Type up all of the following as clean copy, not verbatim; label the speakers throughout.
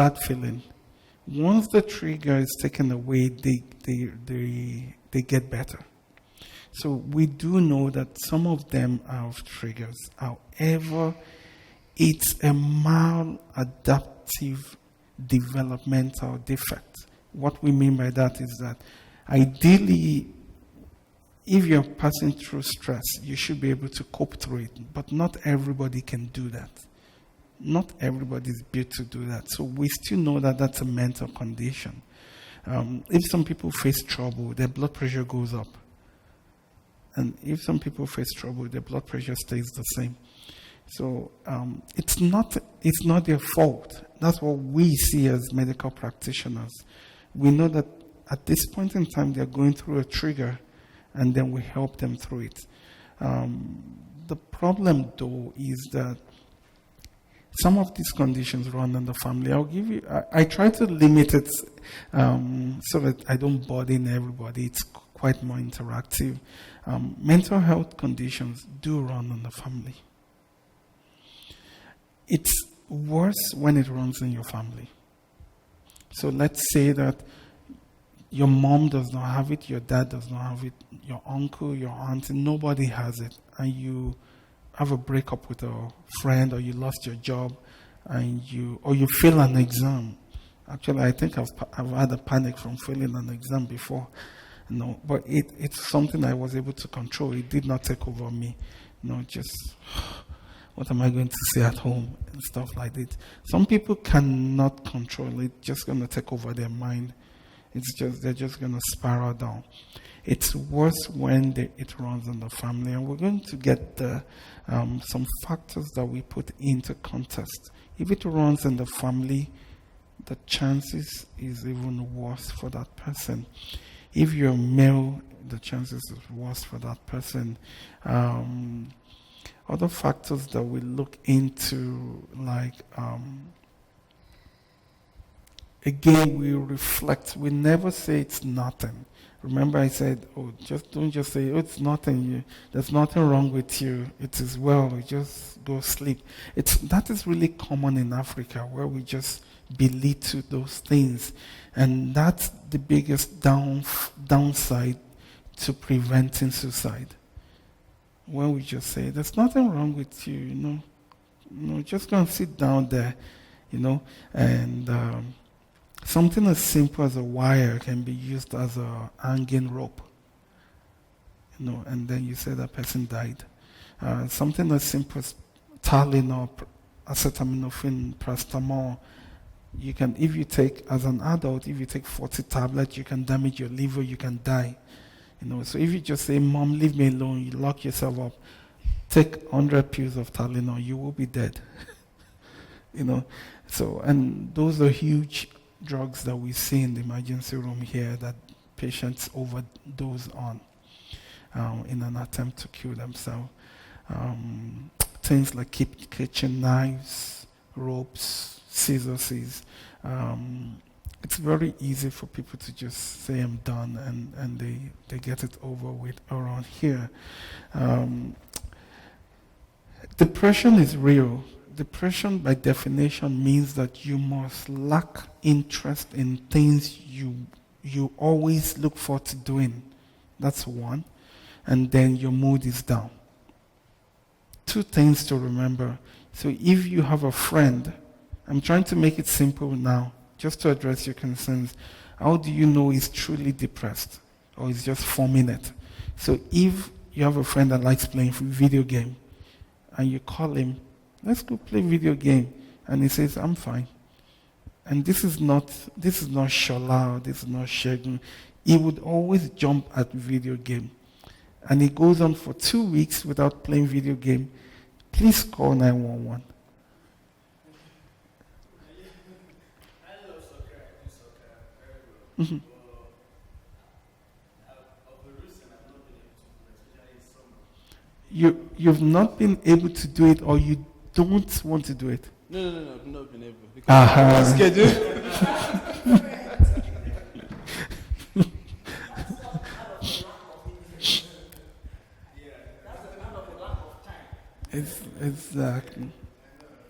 Speaker 1: bad feeling. Once the trigger is taken away, they get better. So we do know that some of them have triggers. However, it's a maladaptive developmental defect. What we mean by that is that ideally, if you're passing through stress, you should be able to cope through it. But not everybody can do that. Not everybody is built to do that. So we still know that that's a mental condition. If some people face trouble, their blood pressure goes up. And if some people face trouble, their blood pressure stays the same. So it's not their fault. That's what we see as medical practitioners. We know that at this point in time, they're going through a trigger, and then we help them through it. The problem, though, is that some of these conditions run in the family. I'll give you. I try to limit it so that I don't burden everybody. It's quite more interactive. Mental health conditions do run in the family. It's worse when it runs in your family. So let's say that your mom does not have it, your dad does not have it, your uncle, your aunt, nobody has it, and you have a breakup with a friend, or you lost your job, and you fail an exam. Actually, I think I've had a panic from failing an exam before. No, but it's something I was able to control. It did not take over me. Just what am I going to say at home and stuff like that. Some people cannot control it. Just going to take over their mind. They're just going to spiral down. It's worse when it runs in the family, and we're going to get some factors that we put into context. If it runs in the family, the chances is even worse for that person. If you're male, the chances is worse for that person. Other factors that we look into, like again, we reflect. We never say it's nothing. Remember I said, don't just say, it's nothing. There's nothing wrong with you. It is well. Just go sleep. That is really common in Africa, where we just belittle those things. And that's the biggest downside to preventing suicide. When we just say, there's nothing wrong with you, just go and sit down there, and something as simple as a wire can be used as a hanging rope, and then you say that person died. Something as simple as Tylenol, acetaminophen, paracetamol, you can, if you take, as an adult, if you take 40 tablets, you can damage your liver, you can die. So if you just say, Mom, leave me alone, you lock yourself up, take 100 pills of Tylenol, you will be dead. So, and those are huge drugs that we see in the emergency room here that patients overdose on in an attempt to kill themselves. Things like kitchen knives, ropes, scissors. It's very easy for people to just say I'm done, and they get it over with around here. Depression is real. Depression, by definition, means that you must lack interest in things you always look forward to doing. That's one. And then your mood is down. Two things to remember. So if you have a friend, I'm trying to make it simple now, just to address your concerns. How do you know he's truly depressed, or he's just forming it? So if you have a friend that likes playing video game, and you call him, let's go play video game, and he says, I'm fine. And this is not Shola, this is not Shegun. He would always jump at video game. And he goes on for 2 weeks without playing video game. Please call 911. Mm-hmm. You've not been able to do it, or you don't want to do it?
Speaker 2: No, I've not been able. Because I'm scheduled.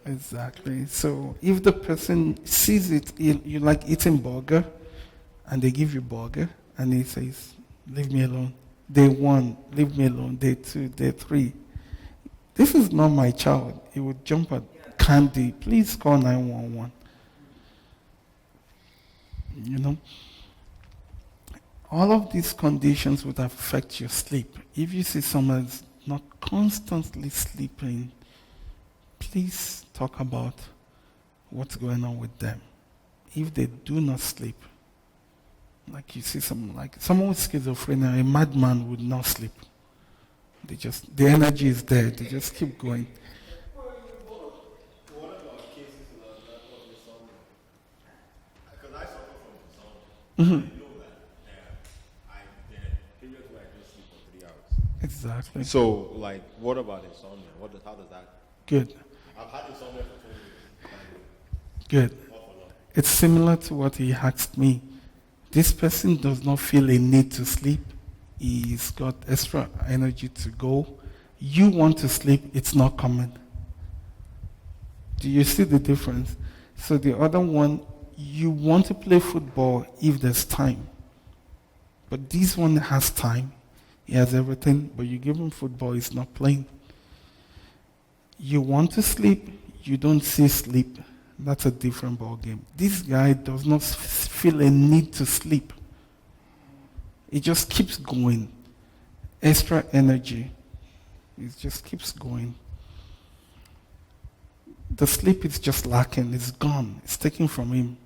Speaker 1: Exactly. So if the person sees it, you like eating burger, and they give you burger, and he says, "Leave me alone." Day one, leave me alone. Day two, day three. This is not my child. He would jump at candy. Please call 911. You know, all of these conditions would affect your sleep. If you see someone that's not constantly sleeping, please talk about what's going on with them. If they do not sleep, like you see someone with schizophrenia, a madman would not sleep. The energy is there. They just keep going.
Speaker 3: What about cases of insomnia? Because I suffer from insomnia.
Speaker 1: Mm-hmm.
Speaker 3: I know that. I periods where I just sleep for 3 hours.
Speaker 1: Exactly.
Speaker 3: So, what about insomnia? How does that?
Speaker 1: Good.
Speaker 3: I've had insomnia for 20
Speaker 1: Good.
Speaker 3: years.
Speaker 1: It's similar to what he asked me. This person does not feel a need to sleep. He's got extra energy to go. You want to sleep, it's not coming. Do you see the difference? So the other one, you want to play football if there's time. But this one has time. He has everything, but you give him football, he's not playing. You want to sleep, you don't see sleep. That's a different ball game. This guy does not feel a need to sleep. It just keeps going. Extra energy. It just keeps going. The sleep is just lacking. It's gone. It's taken from him.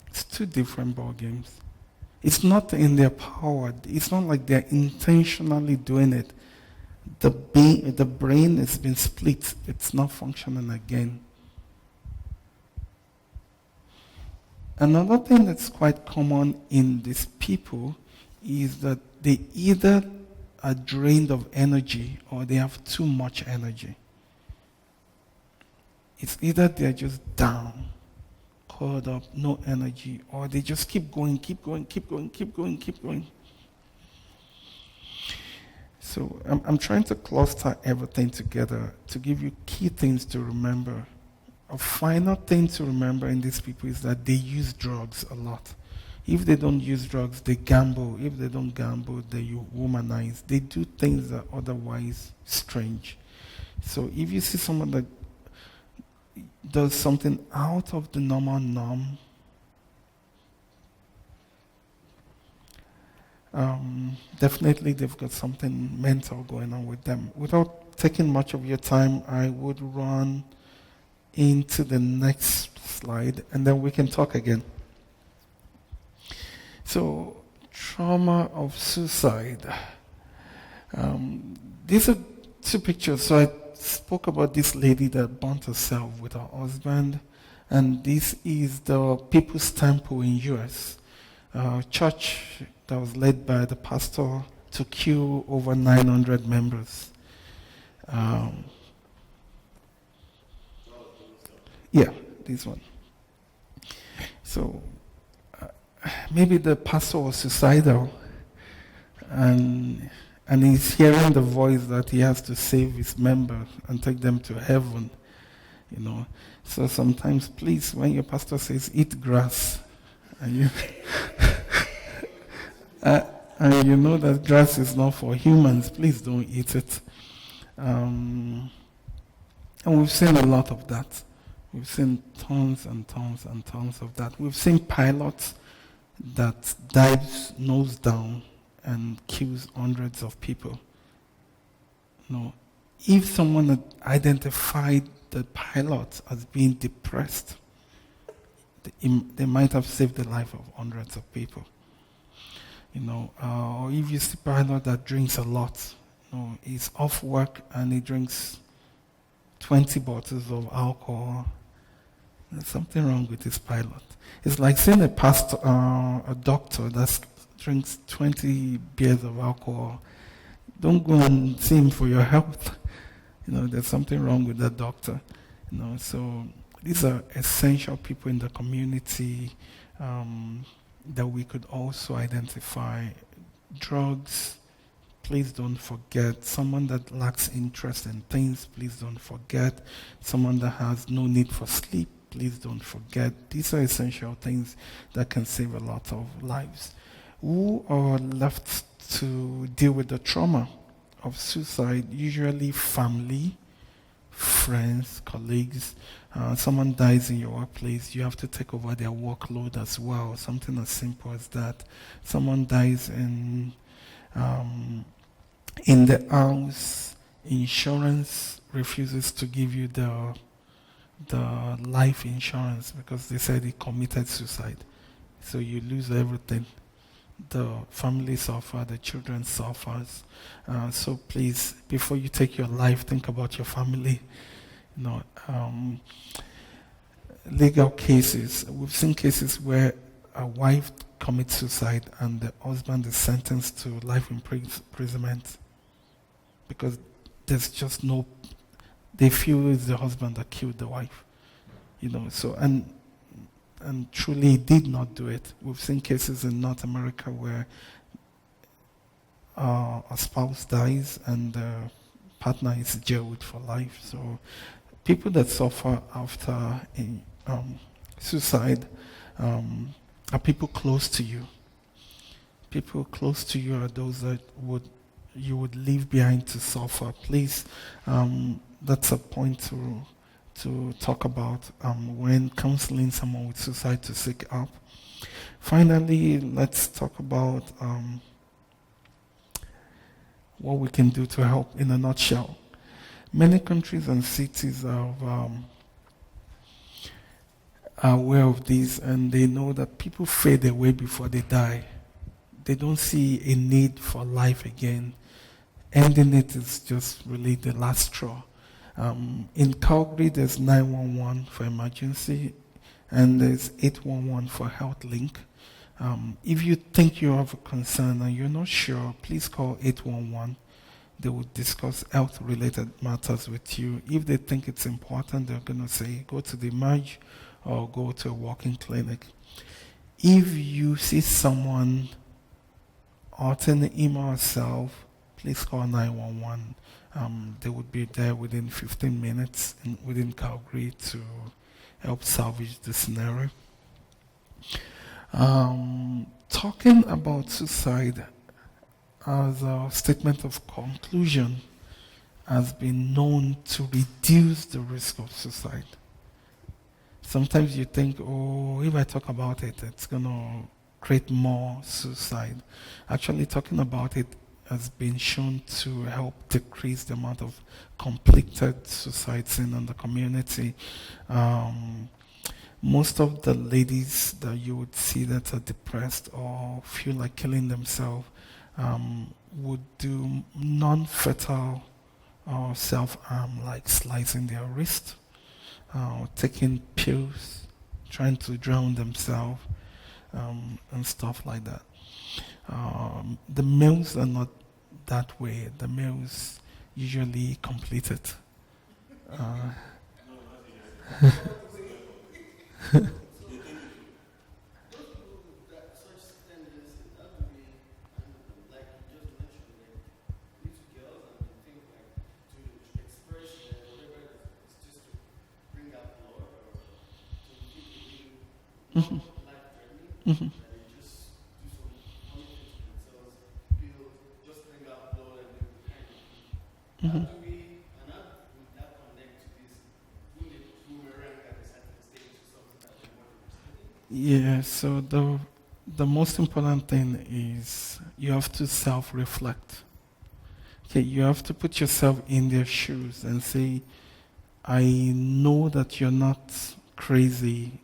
Speaker 1: It's two different ball games. It's not in their power. It's not like they're intentionally doing it. The brain has been split. It's not functioning again. Another thing that's quite common in these people is that they either are drained of energy or they have too much energy. It's either they're just down, caught up, no energy, or they just keep going. So I'm trying to cluster everything together to give you key things to remember. A final thing to remember in these people is that they use drugs a lot. If they don't use drugs, they gamble. If they don't gamble, they womanize. They do things that are otherwise strange. So if you see someone that does something out of the normal norm, definitely they've got something mental going on with them. Without taking much of your time, I would run into the next slide, and then we can talk again. So, trauma of suicide. These are two pictures. So I spoke about this lady that burnt herself with her husband, and this is the People's Temple in US, church that was led by the pastor to kill over 900 members. Yeah, this one. So maybe the pastor was suicidal, and he's hearing the voice that he has to save his members and take them to heaven. So sometimes, please, when your pastor says eat grass, and you and you know that grass is not for humans, please don't eat it. And we've seen a lot of that. We've seen tons and tons and tons of that. We've seen pilots that dives nose down and kills hundreds of people. If someone had identified the pilot as being depressed, they might have saved the life of hundreds of people. Or if you see a pilot that drinks a lot, he's off work and he drinks 20 bottles of alcohol. There's something wrong with this pilot. It's like seeing a doctor that drinks 20 beers of alcohol. Don't go and see him for your health. There's something wrong with that doctor. So these are essential people in the community that we could also identify. Drugs, please don't forget. Someone that lacks interest in things, please don't forget. Someone that has no need for sleep, please don't forget. These are essential things that can save a lot of lives. Who are left to deal with the trauma of suicide? Usually family, friends, colleagues. Someone dies in your workplace, you have to take over their workload as well. Something as simple as that. Someone dies in the house, insurance refuses to give you the life insurance because they said he committed suicide. So you lose everything. The family suffer, the children suffers. So please, before you take your life, think about your family. Legal cases. We've seen cases where a wife commits suicide and the husband is sentenced to life imprisonment because there's just no. They feel it's the husband that killed the wife. So and truly he did not do it. We've seen cases in North America where a spouse dies and the partner is jailed for life. So people that suffer after suicide are people close to you. People close to you are those that you would leave behind to suffer. Please, that's a point to talk about when counseling someone with suicide to seek help. Finally, let's talk about what we can do to help in a nutshell. Many countries and cities are aware of this, and they know that people fade away before they die. They don't see a need for life again. Ending it is just really the last straw. In Calgary, there's 911 for emergency, and there's 811 for Health Link. If you think you have a concern and you're not sure, please call 811. They will discuss health-related matters with you. If they think it's important, they're going to say, go to the Merge or go to a walk-in clinic. If you see someone hurting him or herself, please call 911. They would be there within 15 minutes within Calgary to help salvage the scenario. Talking about suicide as a statement of conclusion has been known to reduce the risk of suicide. Sometimes you think, if I talk about it, it's going to create more suicide. Actually, talking about it has been shown to help decrease the amount of completed suicides in the community. Most of the ladies that you would see that are depressed or feel like killing themselves would do non-fatal self-harm, like slicing their wrist, taking pills, trying to drown themselves, and stuff like that. The males are not that way. The males usually complete it. Mm-hmm. Mm-hmm. Mm-hmm. Yeah, so the most important thing is you have to self-reflect. Okay, you have to put yourself in their shoes and say, I know that you're not crazy.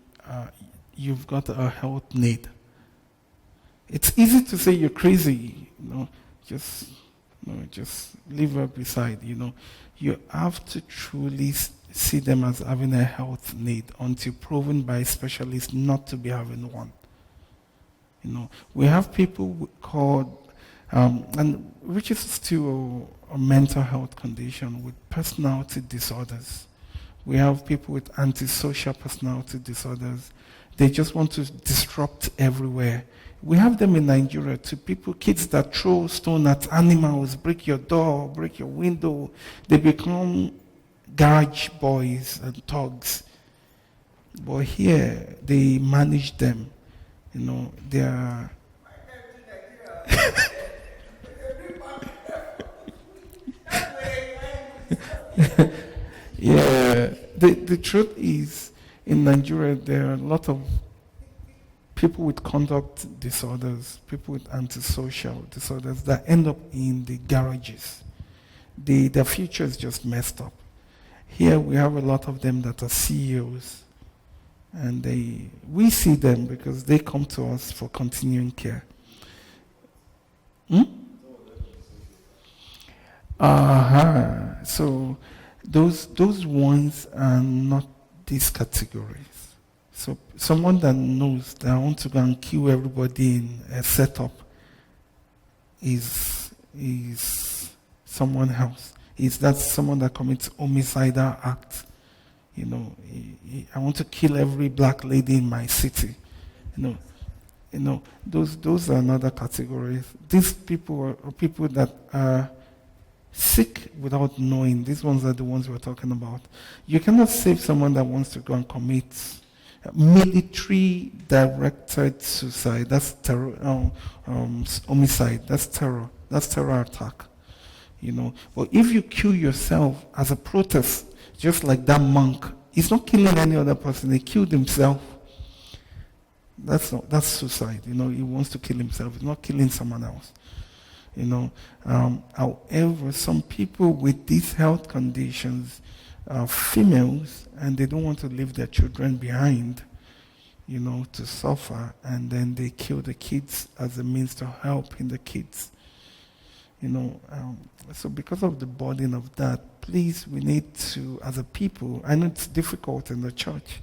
Speaker 1: You've got a health need. It's easy to say you're crazy, just leave her beside, You have to truly see them as having a health need until proven by specialists not to be having one. We have people called, which is still a mental health condition with personality disorders. We have people with antisocial personality disorders. They just want to disrupt everywhere. We have them in Nigeria too. Kids that throw stone at animals, break your door, break your window. They become garage boys and thugs. But here, they manage them. They are... Yeah, the truth is, in Nigeria, there are a lot of people with conduct disorders, people with antisocial disorders that end up in the garages. Their future is just messed up. Here we have a lot of them that are CEOs, and we see them because they come to us for continuing care. So those ones are not these categories. So someone that knows that I want to go and kill everybody in a setup is someone else. Is that someone that commits homicidal act? I want to kill every black lady in my city. Those are another categories. These people are people that are sick without knowing. These ones are the ones we're talking about. You cannot save someone that wants to go and commit military-directed suicide. That's terror, homicide. That's terror. That's terror attack. But if you kill yourself as a protest, just like that monk, he's not killing any other person. He killed himself. That's suicide. He wants to kill himself. He's not killing someone else. However, some people with these health conditions are females and they don't want to leave their children behind, to suffer, and then they kill the kids as a means to helping the kids. So because of the burden of that, please, we need to, as a people, I know it's difficult in the church,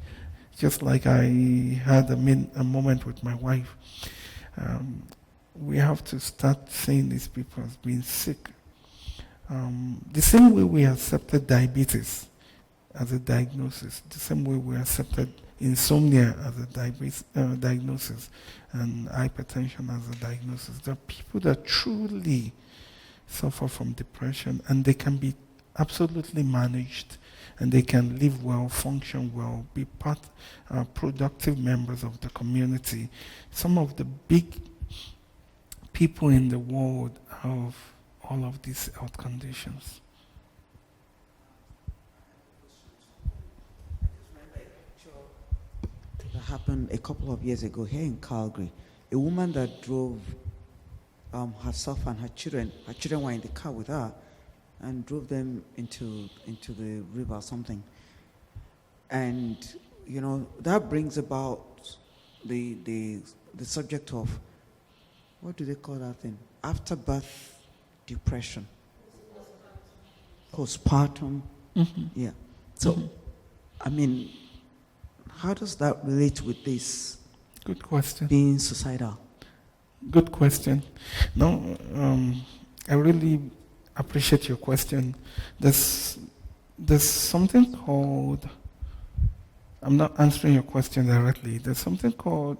Speaker 1: just like I had a moment with my wife. We have to start seeing these people as being sick. The same way we accepted diabetes as a diagnosis, the same way we accepted insomnia as a diagnosis and hypertension as a diagnosis. There are people that truly suffer from depression and they can be absolutely managed and they can live well, function well, be productive members of the community. Some of the big people in the world have all of these health conditions.
Speaker 4: That happened a couple of years ago here in Calgary. A woman that drove herself and her children were in the car with her, and drove them into the river or something. And that brings about the subject of, what do they call that thing? Afterbirth depression. Postpartum.
Speaker 1: Mm-hmm.
Speaker 4: Yeah. So, how does that relate with this?
Speaker 1: Good question.
Speaker 4: Being suicidal?
Speaker 1: Good question. No, I really appreciate your question. There's something called, I'm not answering your question directly, there's something called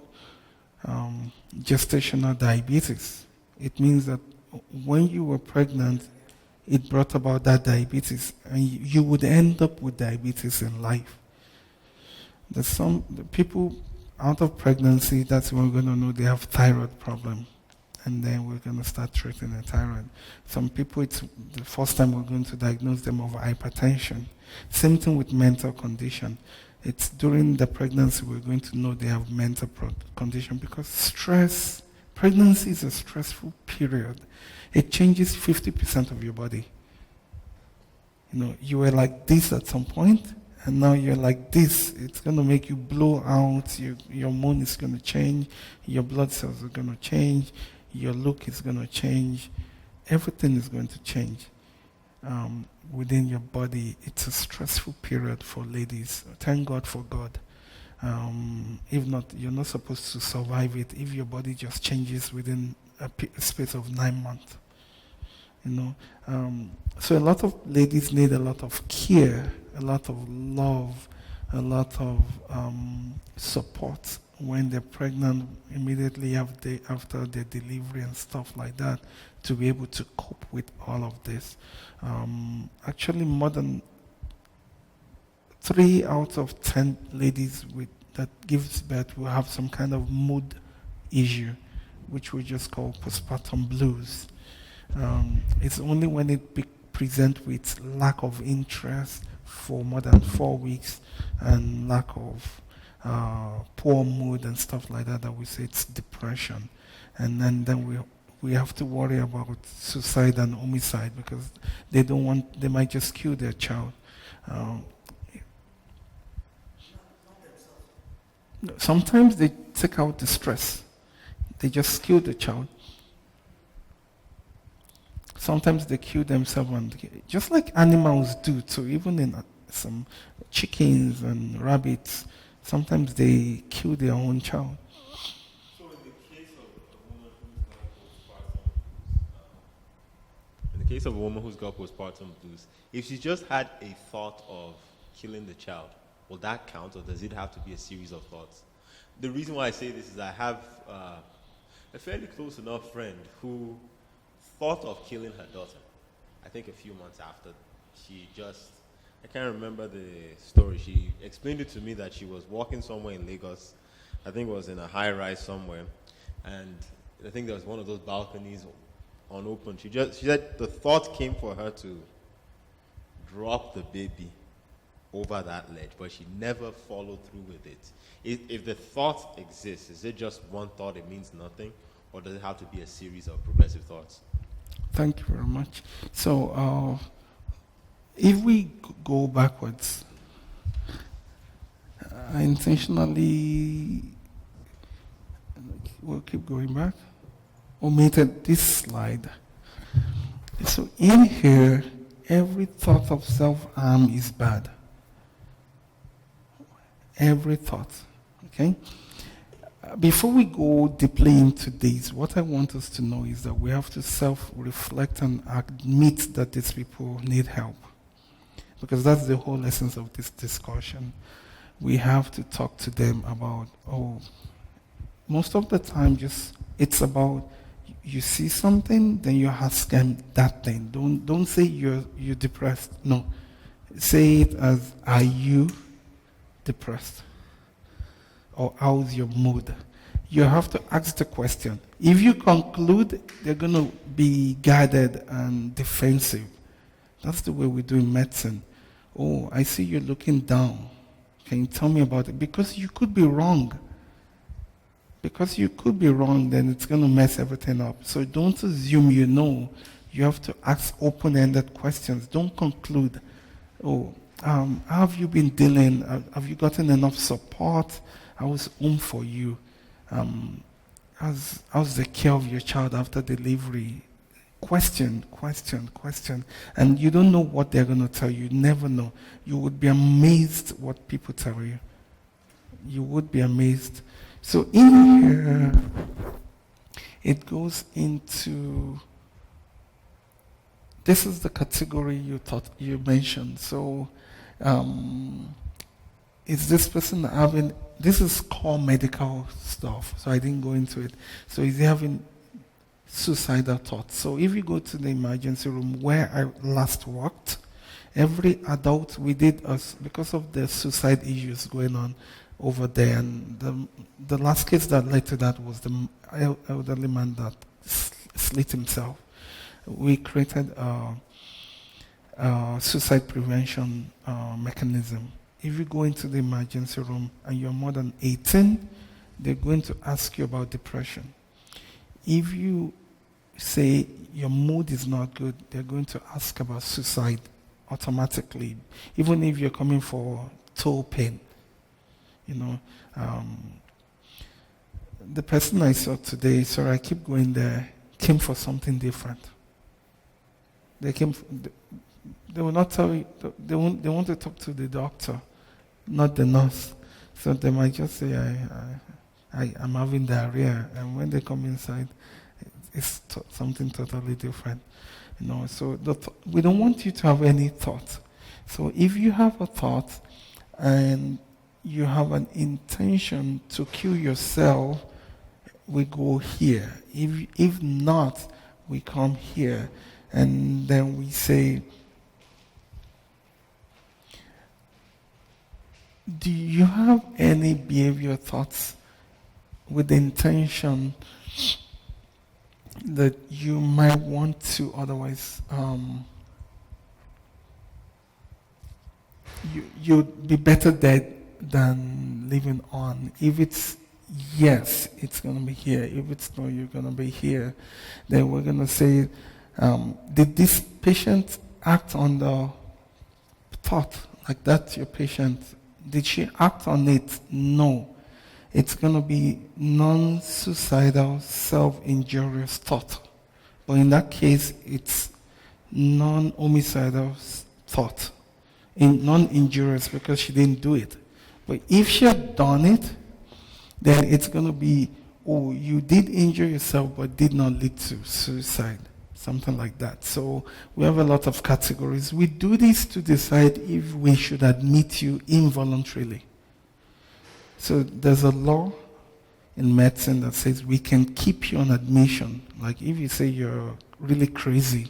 Speaker 1: gestational diabetes. It means that when you were pregnant, it brought about that diabetes, and you would end up with diabetes in life. There's some people out of pregnancy, that's when we're going to know they have thyroid problem, and then we're going to start treating the thyroid. Some people, it's the first time we're going to diagnose them of hypertension. Same thing with mental condition. It's during the pregnancy we're going to know they have mental condition, because stress, pregnancy is a stressful period. It changes 50% of your body. You were like this at some point, and now you're like this. It's going to make you blow out. Your hormone is going to change. Your blood cells are going to change. Your look is going to change. Everything is going to change within your body. It's a stressful period for ladies. Thank God for God. If not, you're not supposed to survive it if your body just changes within a space of 9 months. So a lot of ladies need a lot of care a lot of love, a lot of support when they're pregnant immediately after their delivery and stuff like that, to be able to cope with all of this. Actually, more than 3 out of 10 ladies that gives birth will have some kind of mood issue, which we just call postpartum blues. It's only when it presents with lack of interest for more than 4 weeks and lack of poor mood and stuff like that we say it's depression. And then we have to worry about suicide and homicide, because they might just kill their child. Sometimes they take out the stress. They just kill the child. Sometimes they kill themselves, just like animals do too. Even in some chickens and rabbits, sometimes they kill their own child.
Speaker 3: So in the case of a woman who's got postpartum blues, if she just had a thought of killing the child, will that count, or does it have to be a series of thoughts? The reason why I say this is I have a fairly close enough friend who thought of killing her daughter. I think a few months after, I can't remember the story. She explained it to me that she was walking somewhere in Lagos. I think it was in a high-rise somewhere, and I think there was one of those balconies unopened. She said the thought came for her to drop the baby over that ledge, but she never followed through with it. If the thought exists, is it just one thought, it means nothing, or does it have to be a series of progressive thoughts?
Speaker 1: Thank you very much. So, if we go backwards, I intentionally we'll keep going back. Omitted this slide. So in here, every thought of self-harm is bad. Every thought. Okay? Before we go deeply into this, what I want us to know is that we have to self-reflect and admit that these people need help. Because that's the whole essence of this discussion. We have to talk to them about, most of the time it's about, you see something, then you ask them that thing. Don't say you're depressed. No. Say it as, are you depressed? Or how's your mood? You have to ask the question. If you conclude, they're going to be guarded and defensive. That's the way we do in medicine. Oh, I see you're looking down. Can you tell me about it? Because you could be wrong. Because you could be wrong, then it's going to mess everything up. So don't assume you know. You have to ask open-ended questions. Don't conclude, how have you been dealing? Have you gotten enough support? How's home for you? How's the care of your child after delivery? Question. And you don't know what they're going to tell you. You never know. You would be amazed what people tell you. You would be amazed. So in here, it goes into, this is the category you mentioned. So is this person having, this is core medical stuff, so I didn't go into it. So is he having suicidal thoughts? So if you go to the emergency room where I last worked, every adult we did, because of the suicide issues going on over there, and the last case that led to that was the elderly man that slit himself. We created a suicide prevention mechanism. If you go into the emergency room and you're more than 18, they're going to ask you about depression. If you say your mood is not good, they're going to ask about suicide automatically, even if you're coming for toe pain. The person I saw today, sorry, I keep going there, came for something different. They will not tell you, they want to talk to the doctor, not the nurse. So they might just say, I'm having diarrhea. And when they come inside, it's something totally different. So we don't want you to have any thought. So if you have a thought and you have an intention to kill yourself, we go here. If not, we come here. And then we say, do you have any behavior thoughts with the intention that you might want to otherwise, you'd be better dead than living on? If it's yes, it's going to be here. If it's no, you're going to be here. Then we're going to say, did this patient act on the thought? Like, that's your patient. Did she act on it? No. It's going to be non-suicidal, self-injurious thought. But in that case, it's non-homicidal thought. Non-injurious because she didn't do it. But if she had done it, then it's going to be, oh, you did injure yourself but did not lead to suicide. Something like that. So we have a lot of categories. We do this to decide if we should admit you involuntarily. So there's a law in medicine that says we can keep you on admission. Like if you say you're really crazy,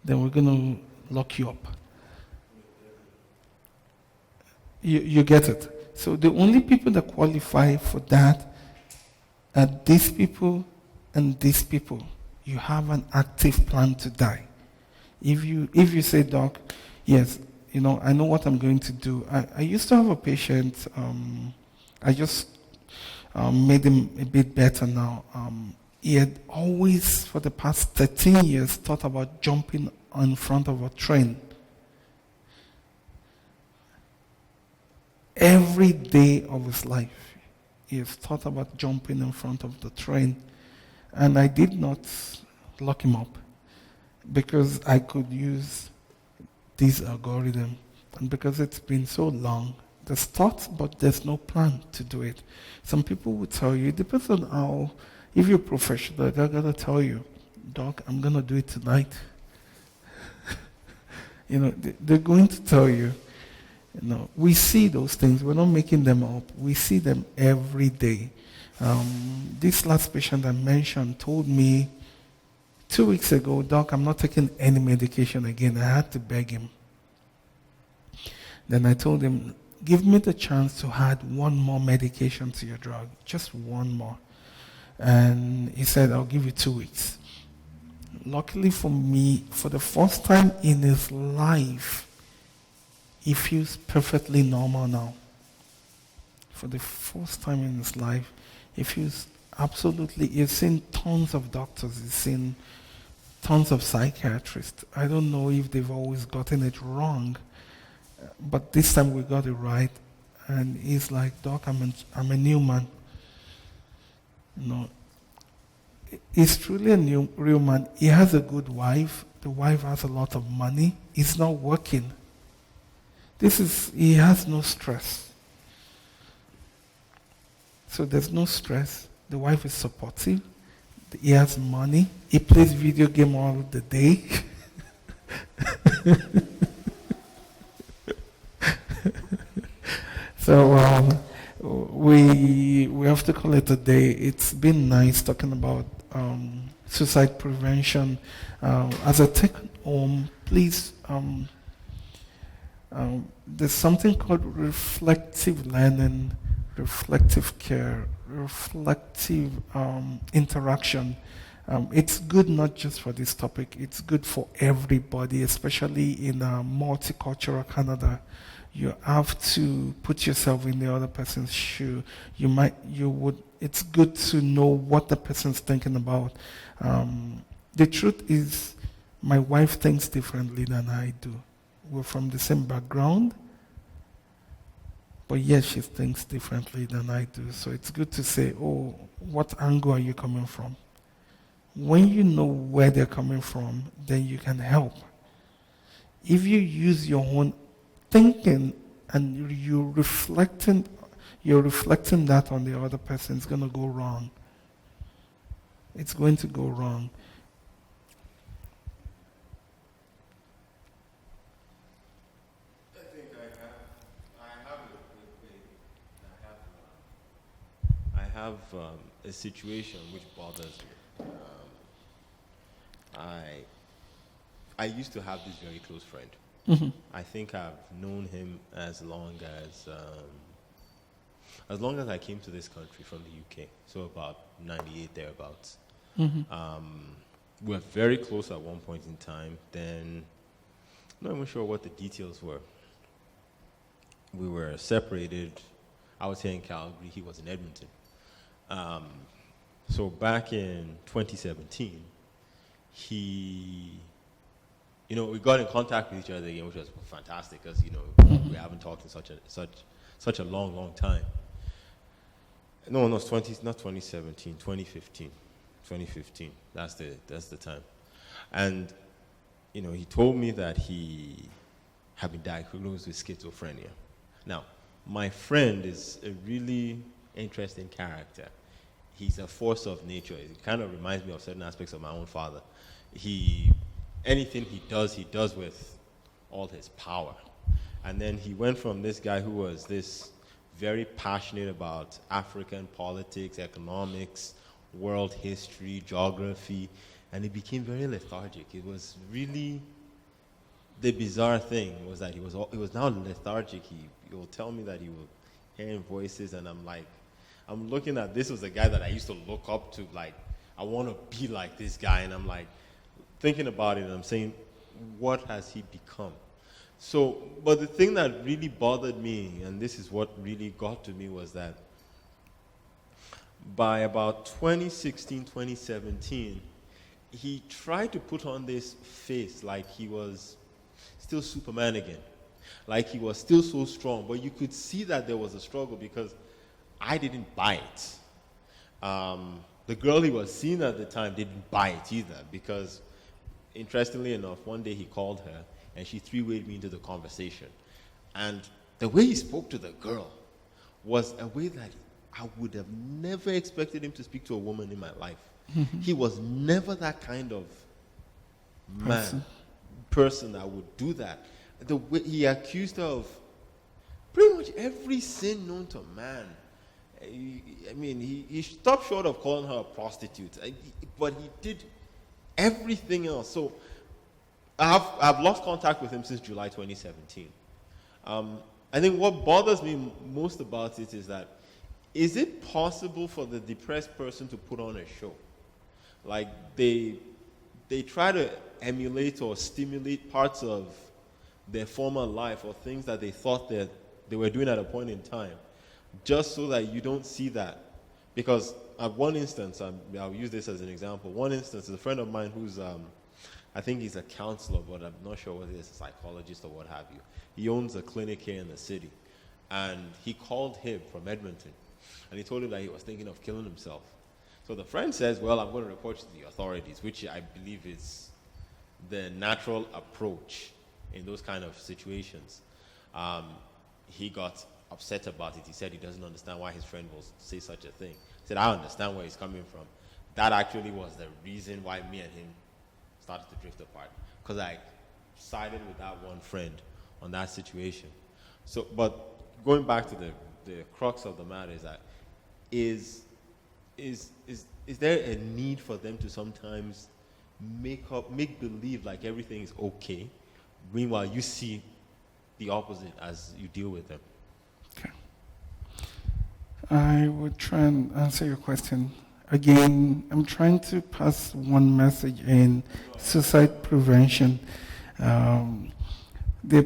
Speaker 1: then we're going to lock you up. You get it? So the only people that qualify for that are these people and these people. You have an active plan to die. If you say, Doc, yes, I know what I'm going to do. I used to have a patient, I just made him a bit better now. He had always, for the past 13 years, thought about jumping in front of a train. Every day of his life, he has thought about jumping in front of the train. And I did not lock him up because I could use this algorithm. And because it's been so long, there's thoughts, but there's no plan to do it. Some people will tell you, it depends on how, if you're professional, they're going to tell you, Doc, I'm going to do it tonight. They're going to tell you, we see those things. We're not making them up. We see them every day. This last patient I mentioned told me 2 weeks ago, Doc, I'm not taking any medication again. I had to beg him. Then I told him, give me the chance to add one more medication to your drug, just one more. And he said, I'll give you 2 weeks. Luckily for me, for the first time in his life, he feels perfectly normal now. For the first time in his life, he feels absolutely, he's seen tons of doctors, he's seen tons of psychiatrists. I don't know if they've always gotten it wrong, but this time we got it right. And he's like, Doc, I'm a new man. He's truly a real man. He has a good wife. The wife has a lot of money. He's not working. He has no stress. So there's no stress. The wife is supportive. He has money. He plays video game all the day. So we have to call it a day. It's been nice talking about suicide prevention. As I take home, please, there's something called reflective learning, reflective care, reflective interaction. It's good not just for this topic, it's good for everybody, especially in a multicultural Canada. You have to put yourself in the other person's shoe. It's good to know what the person's thinking about. The truth is, my wife thinks differently than I do. We're from the same background, but yes, she thinks differently than I do. So it's good to say, oh, what angle are you coming from? When you know where they're coming from, then you can help. If you use your own thinking and you're reflecting that on the other person, it's going to go wrong. It's going to go wrong.
Speaker 3: have a situation which bothers me. I used to have this very close friend.
Speaker 1: Mm-hmm.
Speaker 3: I think I've known him as long as I came to this country from the UK. So about 98 thereabouts.
Speaker 1: Mm-hmm.
Speaker 3: We were very close at one point in time. Then, I'm not even sure what the details were. We were separated. I was here in Calgary. He was in Edmonton. So back in 2017, we got in contact with each other again, which was fantastic because we haven't talked in such a long time. No, not 2017, 2015. 2015. That's the time. And he told me that he had been diagnosed with schizophrenia. Now, my friend is a really interesting character. He's a force of nature. It kind of reminds me of certain aspects of my own father. Anything he does with all his power. And then he went from this guy who was this very passionate about African politics, economics, world history, geography, and he became very lethargic. It was really the bizarre thing was that he was now lethargic. He will tell me that he was hearing voices, and I'm looking at this was a guy that I used to look up to, like I want to be like this guy, and I'm like thinking about it, and I'm saying, what has he become? So, but the thing that really bothered me, and this is what really got to me, was that by about 2016, 2017, he tried to put on this face like he was still Superman again. Like he was still so strong. But you could see that there was a struggle because I didn't buy it. The girl he was seeing at the time didn't buy it either because, interestingly enough, one day he called her and she three-wayed me into the conversation. And the way he spoke to the girl was a way that I would have never expected him to speak to a woman in my life. Mm-hmm. He was never that kind of person that would do that. The way he accused her of pretty much every sin known to man. He stopped short of calling her a prostitute, but he did everything else. So I've lost contact with him since July 2017. I think what bothers me most about it is that, is it possible for the depressed person to put on a show? Like they try to emulate or stimulate parts of their former life or things that they thought that they were doing at a point in time, just so that you don't see that. Because at one instance, I'll use this as an example. One instance is a friend of mine who's, I think he's a counselor, but I'm not sure whether he's a psychologist or what have you. He owns a clinic here in the city. And he called him from Edmonton. And he told him that he was thinking of killing himself. So the friend says, well, I'm going to report you to the authorities, which I believe is the natural approach in those kind of situations. He got upset about it. He said he doesn't understand why his friend will say such a thing. He said, I understand where he's coming from. That actually was the reason why me and him started to drift apart. Because I sided with that one friend on that situation. So, but going back to the crux of the matter is that is there a need for them to sometimes make believe like everything is okay, meanwhile you see the opposite as you deal with them?
Speaker 1: Okay. I would try and answer your question. Again, I'm trying to pass one message in suicide prevention. The